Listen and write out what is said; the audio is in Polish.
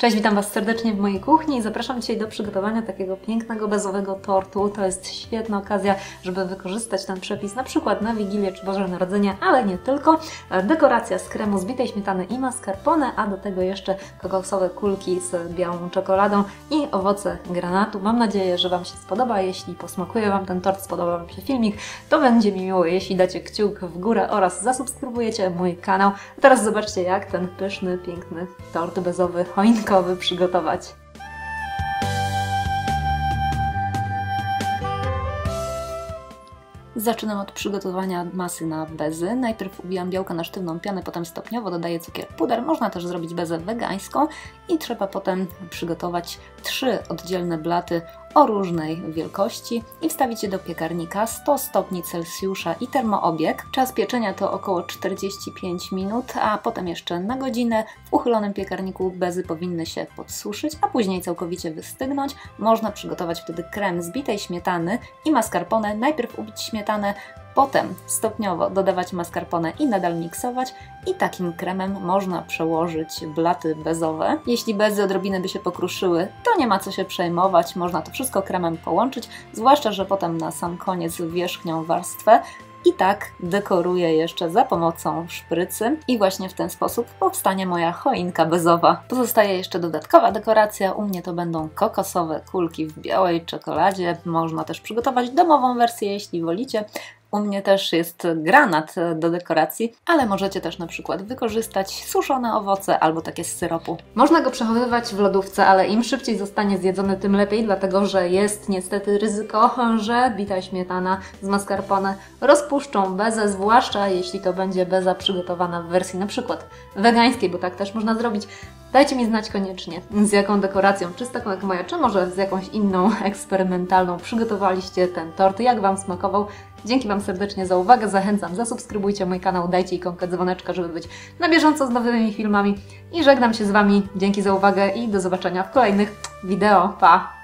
Cześć, witam Was serdecznie w mojej kuchni i zapraszam dzisiaj do przygotowania takiego pięknego, bezowego tortu. To jest świetna okazja, żeby wykorzystać ten przepis na przykład na Wigilię czy Boże Narodzenie, ale nie tylko. Dekoracja z kremu z bitej śmietany i mascarpone, a do tego jeszcze kokosowe kulki z białą czekoladą i owoce granatu. Mam nadzieję, że Wam się spodoba. Jeśli posmakuje Wam ten tort, spodoba Wam się filmik, to będzie mi miło, jeśli dacie kciuk w górę oraz zasubskrybujecie mój kanał. A teraz zobaczcie, jak ten pyszny, piękny tort bezowy, choinkowy przygotować. Zaczynam od przygotowania masy na bezy. Najpierw ubijam białko na sztywną pianę, potem stopniowo dodaję cukier puder. Można też zrobić bezę wegańską i trzeba potem przygotować 3 oddzielne blaty o różnej wielkości i wstawić je do piekarnika 100 stopni Celsjusza i termoobieg. Czas pieczenia to około 45 minut, a potem jeszcze na godzinę. W uchylonym piekarniku bezy powinny się podsuszyć, a później całkowicie wystygnąć. Można przygotować wtedy krem z bitej śmietany i mascarpone. Najpierw ubić śmietanę, potem stopniowo dodawać mascarpone i nadal miksować i takim kremem można przełożyć blaty bezowe. Jeśli bezy odrobinę by się pokruszyły, to nie ma co się przejmować, można to wszystko kremem połączyć, zwłaszcza że potem na sam koniec wierzchnią warstwę i tak dekoruję jeszcze za pomocą szprycy i właśnie w ten sposób powstanie moja choinka bezowa. Pozostaje jeszcze dodatkowa dekoracja, u mnie to będą kokosowe kulki w białej czekoladzie, można też przygotować domową wersję, jeśli wolicie. U mnie też jest granat do dekoracji, ale możecie też na przykład wykorzystać suszone owoce albo takie z syropu. Można go przechowywać w lodówce, ale im szybciej zostanie zjedzony, tym lepiej, dlatego że jest niestety ryzyko, że bita śmietana z mascarpone rozpuszczą bezę, zwłaszcza jeśli to będzie beza przygotowana w wersji na przykład wegańskiej, bo tak też można zrobić. Dajcie mi znać koniecznie, z jaką dekoracją, czy z taką jak moja, czy może z jakąś inną eksperymentalną przygotowaliście ten tort, jak Wam smakował. Dzięki Wam serdecznie za uwagę, zachęcam, zasubskrybujcie mój kanał, dajcie ikonkę dzwoneczka, żeby być na bieżąco z nowymi filmami i żegnam się z Wami, dzięki za uwagę i do zobaczenia w kolejnych wideo, pa!